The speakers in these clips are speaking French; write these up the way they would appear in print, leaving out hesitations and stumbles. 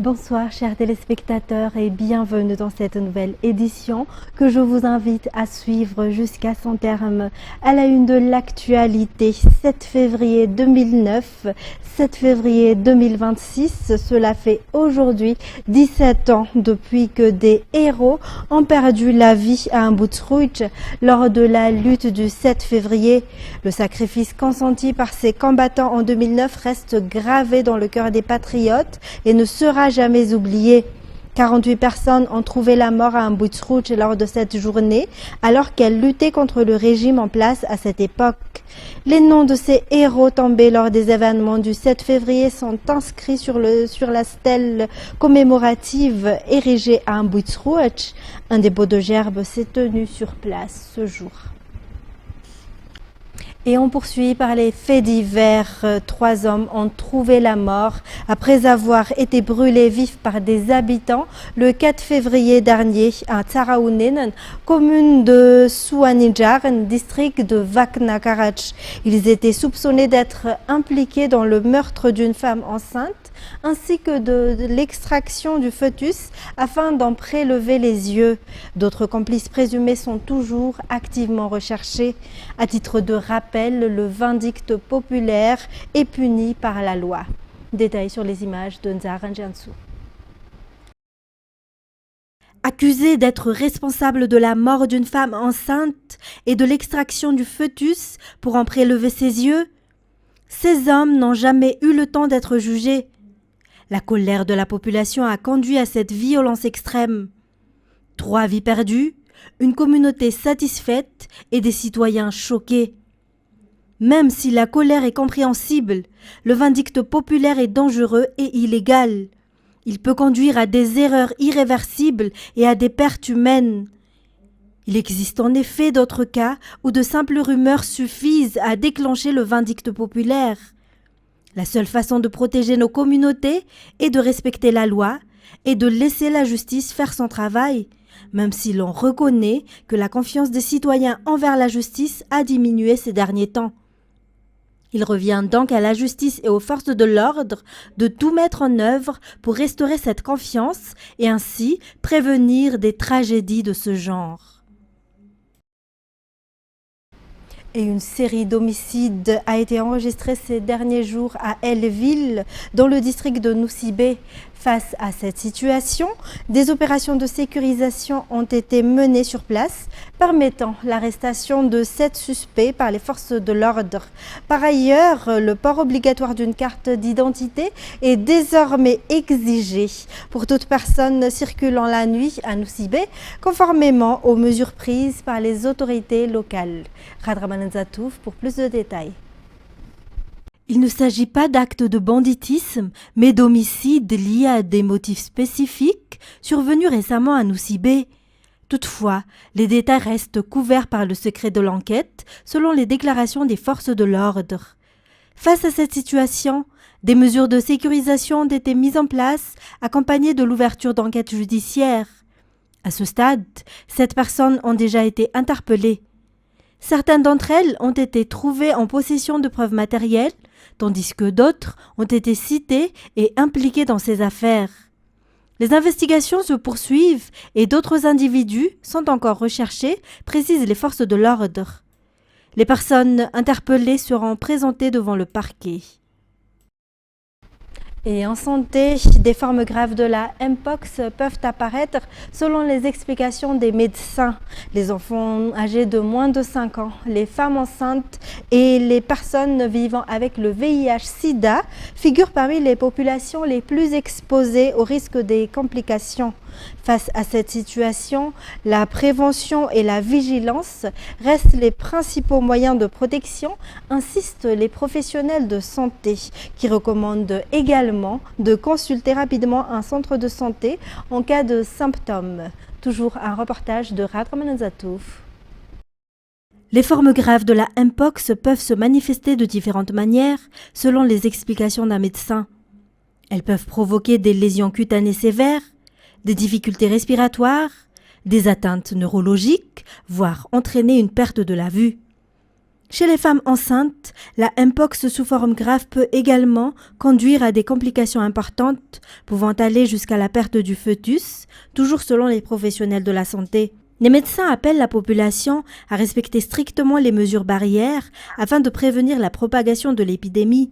Bonsoir chers téléspectateurs et bienvenue dans cette nouvelle édition que je vous invite à suivre jusqu'à son terme. À la une de l'actualité, 7 février 2009, 7 février 2026, cela fait aujourd'hui 17 ans depuis que des héros ont perdu la vie à Butrouch lors de la lutte du 7 février. Le sacrifice consenti par ces combattants en 2009 reste gravé dans le cœur des patriotes et ne sera jamais oublié. 48 personnes ont trouvé la mort à Butrouch lors de cette journée, alors qu'elles luttaient contre le régime en place à cette époque. Les noms de ces héros tombés lors des événements du 7 février sont inscrits sur la stèle commémorative érigée à Butrouch. Un dépôt de gerbes s'est tenu sur place ce jour. Et on poursuit par les faits divers. 3 hommes ont trouvé la mort après avoir été brûlés vifs par des habitants le 4 février dernier à Tsaraounen, commune de Souanidjaren, district de Vakna Karach. Ils étaient soupçonnés d'être impliqués dans le meurtre d'une femme enceinte ainsi que de l'extraction du fœtus afin d'en prélever les yeux. D'autres complices présumés sont toujours activement recherchés. À titre de rappel, le vindicte populaire est puni par la loi. Détails sur les images de Nzaran Jiansou. Accusés d'être responsables de la mort d'une femme enceinte et de l'extraction du fœtus pour en prélever ses yeux, ces hommes n'ont jamais eu le temps d'être jugés. La colère de la population a conduit à cette violence extrême. 3 vies perdues, une communauté satisfaite et des citoyens choqués. Même si la colère est compréhensible, le vindicte populaire est dangereux et illégal. Il peut conduire à des erreurs irréversibles et à des pertes humaines. Il existe en effet d'autres cas où de simples rumeurs suffisent à déclencher le vindicte populaire. La seule façon de protéger nos communautés est de respecter la loi et de laisser la justice faire son travail, même si l'on reconnaît que la confiance des citoyens envers la justice a diminué ces derniers temps. Il revient donc à la justice et aux forces de l'ordre de tout mettre en œuvre pour restaurer cette confiance et ainsi prévenir des tragédies de ce genre. Et une série d'homicides a été enregistrée ces derniers jours à Elville, dans le district de Nosy-Be. Face à cette situation, des opérations de sécurisation ont été menées sur place, permettant l'arrestation de 7 suspects par les forces de l'ordre. Par ailleurs, le port obligatoire d'une carte d'identité est désormais exigé pour toute personne circulant la nuit à Nosy-Be, conformément aux mesures prises par les autorités locales. Radraman Zatouf pour plus de détails. Il ne s'agit pas d'actes de banditisme, mais d'homicides liés à des motifs spécifiques survenus récemment à Nosy-Be. Toutefois, les détails restent couverts par le secret de l'enquête, selon les déclarations des forces de l'ordre. Face à cette situation, des mesures de sécurisation ont été mises en place, accompagnées de l'ouverture d'enquêtes judiciaires. À ce stade, 7 personnes ont déjà été interpellées. Certaines d'entre elles ont été trouvées en possession de preuves matérielles, tandis que d'autres ont été citées et impliquées dans ces affaires. Les investigations se poursuivent et d'autres individus sont encore recherchés, précisent les forces de l'ordre. Les personnes interpellées seront présentées devant le parquet. Et en santé, des formes graves de la Mpox peuvent apparaître selon les explications des médecins. Les enfants âgés de moins de 5 ans, les femmes enceintes et les personnes vivant avec le VIH-Sida figurent parmi les populations les plus exposées au risque des complications. Face à cette situation, la prévention et la vigilance restent les principaux moyens de protection, insistent les professionnels de santé, qui recommandent également de consulter rapidement un centre de santé en cas de symptômes. Toujours un reportage de Radraman Zatouf. Les formes graves de la Mpox peuvent se manifester de différentes manières selon les explications d'un médecin. Elles peuvent provoquer des lésions cutanées sévères, des difficultés respiratoires, des atteintes neurologiques, voire entraîner une perte de la vue. Chez les femmes enceintes, la mpox sous forme grave peut également conduire à des complications importantes, pouvant aller jusqu'à la perte du fœtus, toujours selon les professionnels de la santé. Les médecins appellent la population à respecter strictement les mesures barrières afin de prévenir la propagation de l'épidémie.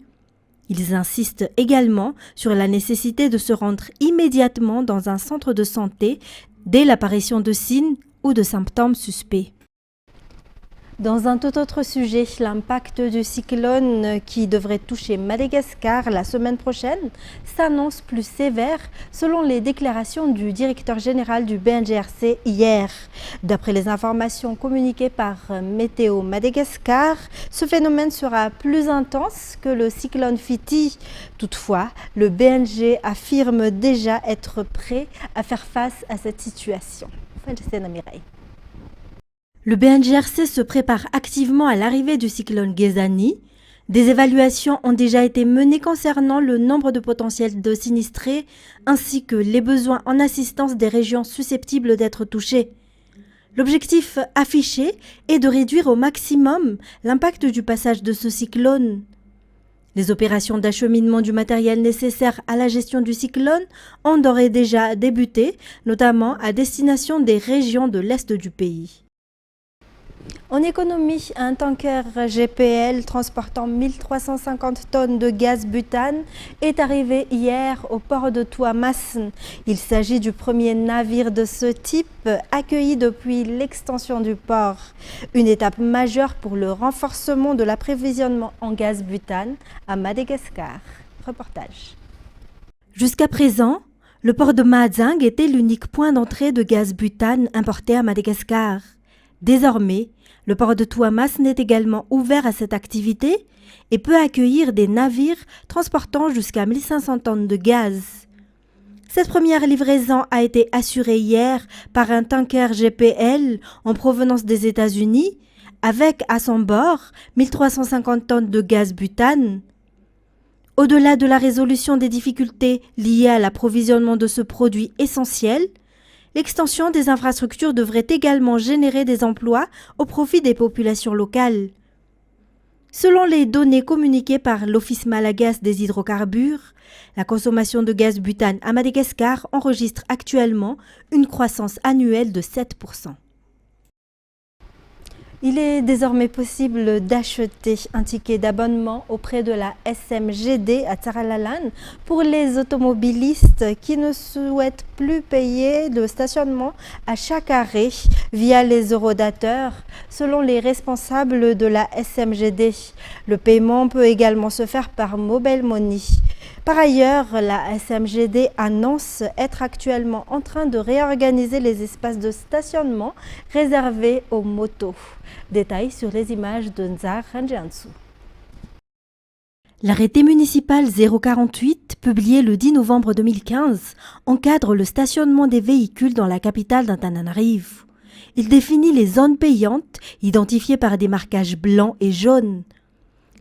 Ils insistent également sur la nécessité de se rendre immédiatement dans un centre de santé dès l'apparition de signes ou de symptômes suspects. Dans un tout autre sujet, l'impact du cyclone qui devrait toucher Madagascar la semaine prochaine s'annonce plus sévère selon les déclarations du directeur général du BNGRC hier. D'après les informations communiquées par Météo Madagascar, ce phénomène sera plus intense que le cyclone Fiti. Toutefois, le BNG affirme déjà être prêt à faire face à cette situation. Le BNGRC se prépare activement à l'arrivée du cyclone Gézani. Des évaluations ont déjà été menées concernant le nombre de potentiels de sinistrés ainsi que les besoins en assistance des régions susceptibles d'être touchées. L'objectif affiché est de réduire au maximum l'impact du passage de ce cyclone. Les opérations d'acheminement du matériel nécessaire à la gestion du cyclone ont d'ores et déjà débuté, notamment à destination des régions de l'est du pays. En économie, un tanker GPL transportant 1350 tonnes de gaz butane est arrivé hier au port de Tuamasin. Il s'agit du premier navire de ce type accueilli depuis l'extension du port. Une étape majeure pour le renforcement de l'approvisionnement en gaz butane à Madagascar. Reportage. Jusqu'à présent, le port de Mahajang était l'unique point d'entrée de gaz butane importé à Madagascar. Désormais, le port de Tuamasin est également ouvert à cette activité et peut accueillir des navires transportant jusqu'à 1500 tonnes de gaz. Cette première livraison a été assurée hier par un tanker GPL en provenance des États-Unis avec à son bord 1350 tonnes de gaz butane. Au-delà de la résolution des difficultés liées à l'approvisionnement de ce produit essentiel, l'extension des infrastructures devrait également générer des emplois au profit des populations locales. Selon les données communiquées par l'Office malagasy des hydrocarbures, la consommation de gaz butane à Madagascar enregistre actuellement une croissance annuelle de 7%. Il est désormais possible d'acheter un ticket d'abonnement auprès de la SMGD à Tsaralalan pour les automobilistes qui ne souhaitent plus payer le stationnement à chaque arrêt via les eurodateurs, selon les responsables de la SMGD. Le paiement peut également se faire par Mobile Money. Par ailleurs, la SMGD annonce être actuellement en train de réorganiser les espaces de stationnement réservés aux motos. Détails sur les images de Nzar Ranjansu. L'arrêté municipal 048, publié le 10 novembre 2015, encadre le stationnement des véhicules dans la capitale d'Antananarivo. Il définit les zones payantes, identifiées par des marquages blancs et jaunes.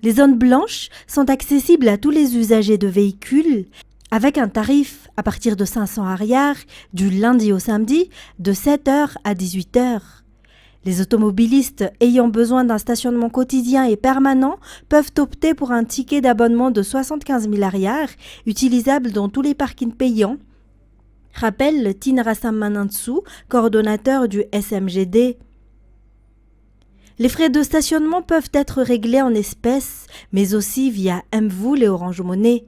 Les zones blanches sont accessibles à tous les usagers de véhicules avec un tarif à partir de 500 arrières du lundi au samedi de 7h à 18h. Les automobilistes ayant besoin d'un stationnement quotidien et permanent peuvent opter pour un ticket d'abonnement de 75 000 arrières utilisable dans tous les parkings payants, rappelle Tinarasam Manantsu, coordonnateur du SMGD. Les frais de stationnement peuvent être réglés en espèces, mais aussi via Mvoul et Orange Money.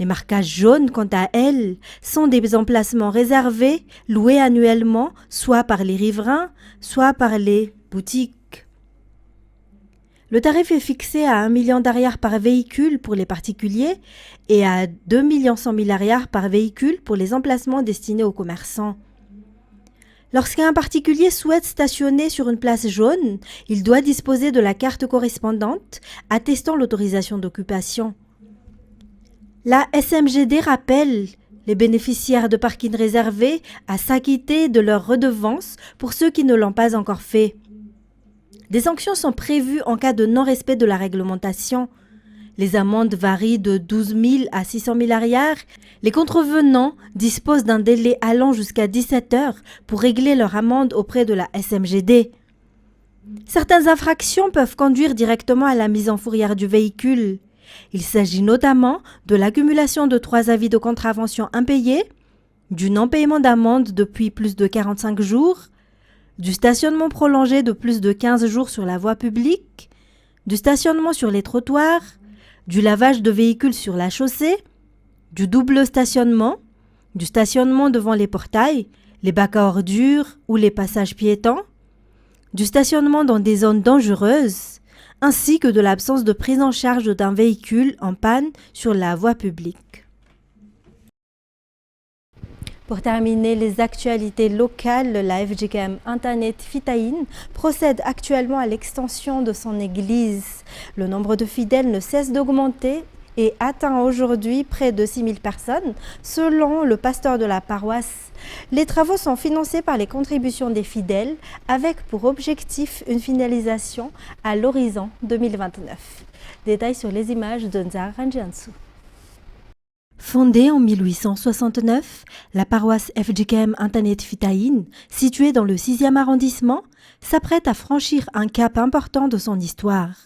Les marquages jaunes, quant à elles, sont des emplacements réservés, loués annuellement, soit par les riverains, soit par les boutiques. Le tarif est fixé à 1 million d'arrières par véhicule pour les particuliers et à 2 100 000 arrières par véhicule pour les emplacements destinés aux commerçants. Lorsqu'un particulier souhaite stationner sur une place jaune, il doit disposer de la carte correspondante attestant l'autorisation d'occupation. La SMGD rappelle les bénéficiaires de parking réservés à s'acquitter de leurs redevances pour ceux qui ne l'ont pas encore fait. Des sanctions sont prévues en cas de non-respect de la réglementation. Les amendes varient de 12 000 à 600 000 arrières. Les contrevenants disposent d'un délai allant jusqu'à 17 heures pour régler leur amende auprès de la SMGD. Certaines infractions peuvent conduire directement à la mise en fourrière du véhicule. Il s'agit notamment de l'accumulation de 3 avis de contravention impayés, du non-paiement d'amende depuis plus de 45 jours, du stationnement prolongé de plus de 15 jours sur la voie publique, du stationnement sur les trottoirs, du lavage de véhicules sur la chaussée, du double stationnement, du stationnement devant les portails, les bacs à ordures ou les passages piétons, du stationnement dans des zones dangereuses, ainsi que de l'absence de prise en charge d'un véhicule en panne sur la voie publique. Pour terminer les actualités locales, la FGKM Internet Fitaïn procède actuellement à l'extension de son église. Le nombre de fidèles ne cesse d'augmenter et atteint aujourd'hui près de 6 000 personnes, selon le pasteur de la paroisse. Les travaux sont financés par les contributions des fidèles, avec pour objectif une finalisation à l'horizon 2029. Détails sur les images de Nzar Ranjansu. Fondée en 1869, la paroisse FGKM Internet Fitaïn, située dans le 6e arrondissement, s'apprête à franchir un cap important de son histoire.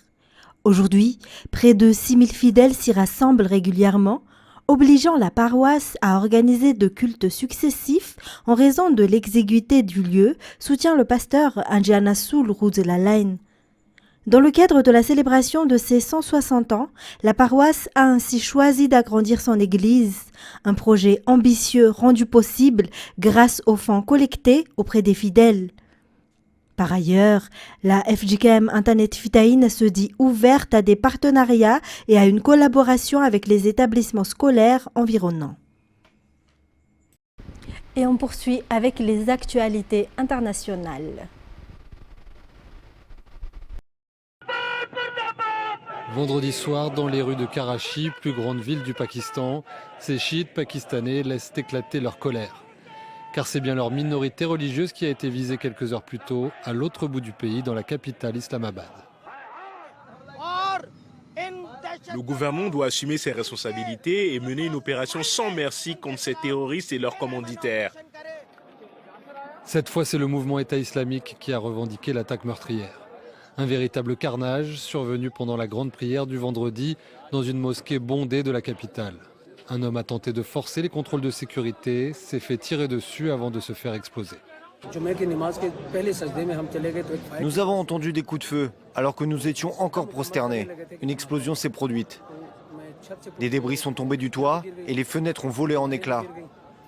Aujourd'hui, près de 6 000 fidèles s'y rassemblent régulièrement, obligeant la paroisse à organiser de cultes successifs en raison de l'exiguïté du lieu, soutient le pasteur Anjianasul Rouzelalain. Dans le cadre de la célébration de ses 160 ans, la paroisse a ainsi choisi d'agrandir son église, un projet ambitieux rendu possible grâce aux fonds collectés auprès des fidèles. Par ailleurs, la FGKM Internet Fitaïn se dit ouverte à des partenariats et à une collaboration avec les établissements scolaires environnants. Et on poursuit avec les actualités internationales. Vendredi soir, dans les rues de Karachi, plus grande ville du Pakistan, ces chiites pakistanais laissent éclater leur colère. Car c'est bien leur minorité religieuse qui a été visée quelques heures plus tôt, à l'autre bout du pays, dans la capitale Islamabad. Le gouvernement doit assumer ses responsabilités et mener une opération sans merci contre ces terroristes et leurs commanditaires. Cette fois, c'est le mouvement État islamique qui a revendiqué l'attaque meurtrière. Un véritable carnage survenu pendant la grande prière du vendredi dans une mosquée bondée de la capitale. Un homme a tenté de forcer les contrôles de sécurité, s'est fait tirer dessus avant de se faire exploser. Nous avons entendu des coups de feu alors que nous étions encore prosternés. Une explosion s'est produite. Des débris sont tombés du toit et les fenêtres ont volé en éclats.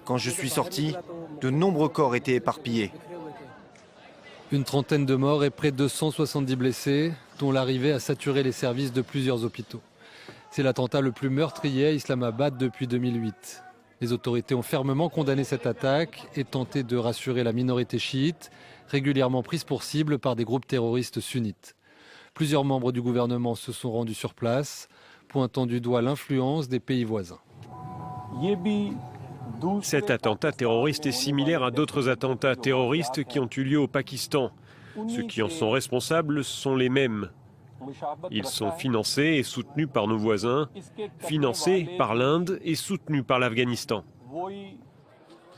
Quand je suis sorti, de nombreux corps étaient éparpillés. Une trentaine de morts et près de 170 blessés, dont l'arrivée a saturé les services de plusieurs hôpitaux. C'est l'attentat le plus meurtrier à Islamabad depuis 2008. Les autorités ont fermement condamné cette attaque et tenté de rassurer la minorité chiite, régulièrement prise pour cible par des groupes terroristes sunnites. Plusieurs membres du gouvernement se sont rendus sur place, pointant du doigt l'influence des pays voisins. Cet attentat terroriste est similaire à d'autres attentats terroristes qui ont eu lieu au Pakistan. Ceux qui en sont responsables sont les mêmes. Ils sont financés et soutenus par nos voisins, financés par l'Inde et soutenus par l'Afghanistan.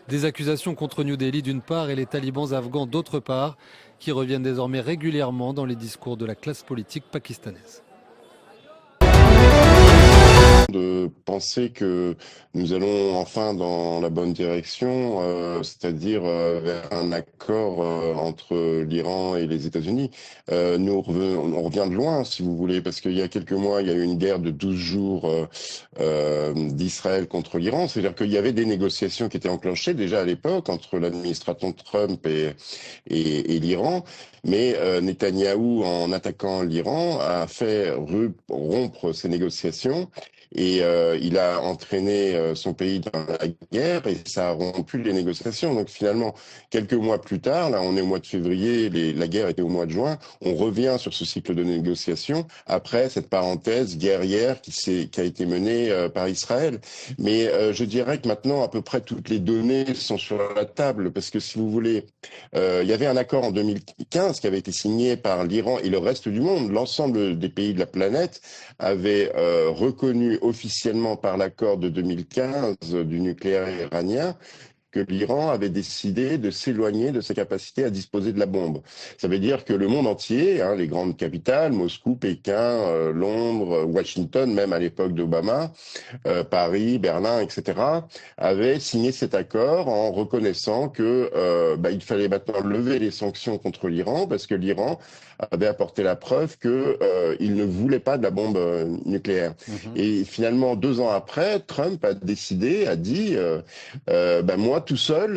Des accusations contre New Delhi d'une part et les talibans afghans d'autre part, qui reviennent désormais régulièrement dans les discours de la classe politique pakistanaise. De penser que nous allons enfin dans la bonne direction, c'est-à-dire vers un accord entre l'Iran et les États-Unis. On revient de loin, si vous voulez, parce qu'il y a quelques mois, il y a eu une guerre de 12 jours d'Israël contre l'Iran. C'est-à-dire qu'il y avait des négociations qui étaient enclenchées déjà à l'époque entre l'administration Trump et l'Iran. Mais Netanyahou, en attaquant l'Iran, a fait rompre ces négociations et il a entraîné son pays dans la guerre et ça a rompu les négociations. Donc finalement, quelques mois plus tard, là on est au mois de février, la guerre était au mois de juin, on revient sur ce cycle de négociations après cette parenthèse guerrière qui a été menée par Israël. Mais je dirais que maintenant, à peu près toutes les données sont sur la table parce que si vous voulez, il y avait un accord en 2015 qui avait été signé par l'Iran et le reste du monde. L'ensemble des pays de la planète avaient reconnu officiellement par l'accord de 2015 du nucléaire iranien que l'Iran avait décidé de s'éloigner de sa capacité à disposer de la bombe. Ça veut dire que le monde entier, hein, les grandes capitales, Moscou, Pékin, Londres, Washington, même à l'époque d'Obama, Paris, Berlin, etc., avaient signé cet accord en reconnaissant que il fallait maintenant lever les sanctions contre l'Iran parce que l'Iran avait apporté la preuve que il ne voulait pas de la bombe nucléaire. Et finalement, 2 ans après, Trump a dit moi tout seul,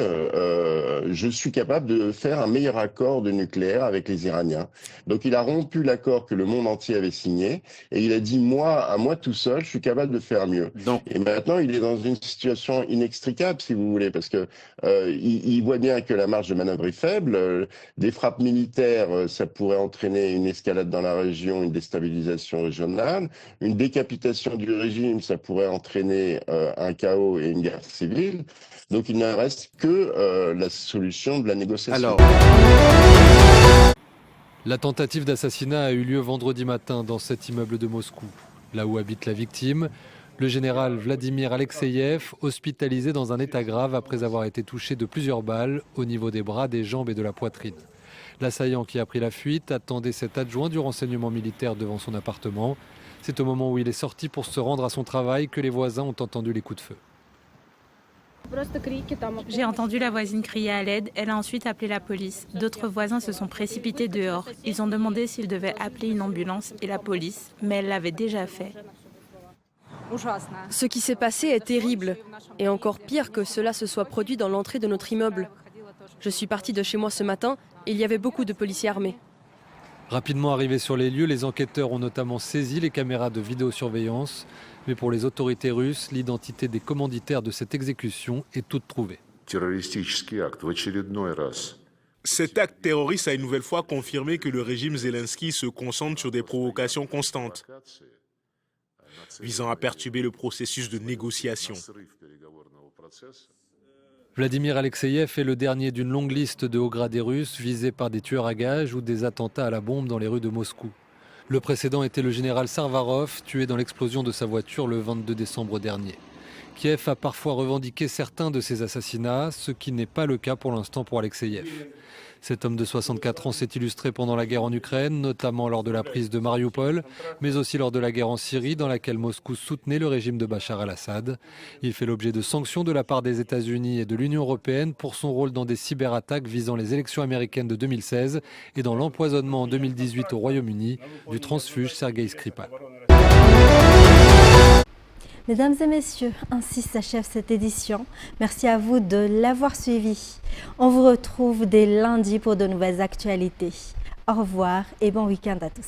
je suis capable de faire un meilleur accord de nucléaire avec les Iraniens. Donc il a rompu l'accord que le monde entier avait signé et il a dit à moi tout seul, je suis capable de faire mieux. Donc, Et maintenant, il est dans une situation inextricable, si vous voulez, parce que il voit bien que la marge de manœuvre est faible. Des frappes militaires, ça pourrait entraîner une escalade dans la région, une déstabilisation régionale. Une décapitation du régime, ça pourrait entraîner un chaos et une guerre civile. Donc, il ne reste que la solution de la négociation. alors, La tentative d'assassinat a eu lieu vendredi matin dans cet immeuble de Moscou, là où habite la victime, le général Vladimir Alexeyev, hospitalisé dans un état grave après avoir été touché de plusieurs balles au niveau des bras, des jambes et de la poitrine. L'assaillant qui a pris la fuite attendait cet adjoint du renseignement militaire devant son appartement. C'est au moment où il est sorti pour se rendre à son travail que les voisins ont entendu les coups de feu. J'ai entendu la voisine crier à l'aide, elle a ensuite appelé la police. D'autres voisins se sont précipités dehors. Ils ont demandé s'ils devaient appeler une ambulance et la police, mais elle l'avait déjà fait. Ce qui s'est passé est terrible, et encore pire que cela se soit produit dans l'entrée de notre immeuble. Je suis partie de chez moi ce matin, et il y avait beaucoup de policiers armés. Rapidement arrivés sur les lieux, les enquêteurs ont notamment saisi les caméras de vidéosurveillance. Mais pour les autorités russes, l'identité des commanditaires de cette exécution est toute trouvée. Cet acte terroriste a une nouvelle fois confirmé que le régime Zelensky se concentre sur des provocations constantes, visant à perturber le processus de négociation. Vladimir Alexeyev est le dernier d'une longue liste de hauts gradés russes visés par des tueurs à gages ou des attentats à la bombe dans les rues de Moscou. Le précédent était le général Sarvarov, tué dans l'explosion de sa voiture le 22 décembre dernier. Kiev a parfois revendiqué certains de ces assassinats, ce qui n'est pas le cas pour l'instant pour Alexeyev. Cet homme de 64 ans s'est illustré pendant la guerre en Ukraine, notamment lors de la prise de Mariupol, mais aussi lors de la guerre en Syrie, dans laquelle Moscou soutenait le régime de Bachar al-Assad. Il fait l'objet de sanctions de la part des États-Unis et de l'Union européenne pour son rôle dans des cyberattaques visant les élections américaines de 2016 et dans l'empoisonnement en 2018 au Royaume-Uni du transfuge Sergei Skripal. Mesdames et messieurs, ainsi s'achève cette édition. Merci à vous de l'avoir suivi. On vous retrouve dès lundi pour de nouvelles actualités. Au revoir et bon week-end à tous.